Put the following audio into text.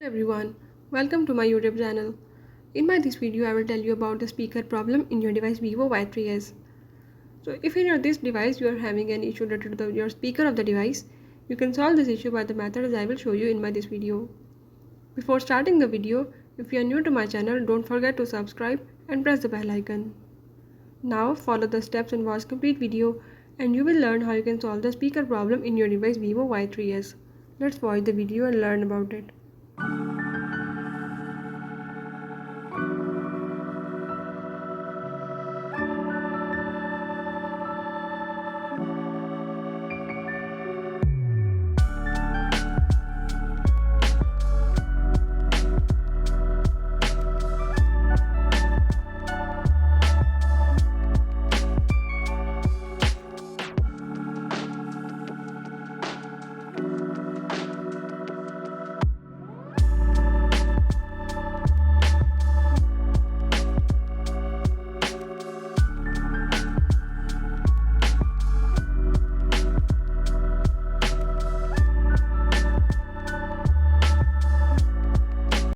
Hello everyone, welcome to my YouTube channel. In this video, I will tell you about the speaker problem in your device Vivo Y3s. So if in this device you are having an issue related to your speaker of the device, you can solve this issue by the methods I will show you in this video. Before starting the video, if you are new to my channel, don't forget to subscribe and press the bell icon. Now follow the steps and watch complete video and you will learn how you can solve the speaker problem in your device Vivo Y3s. Let's watch the video and learn about it.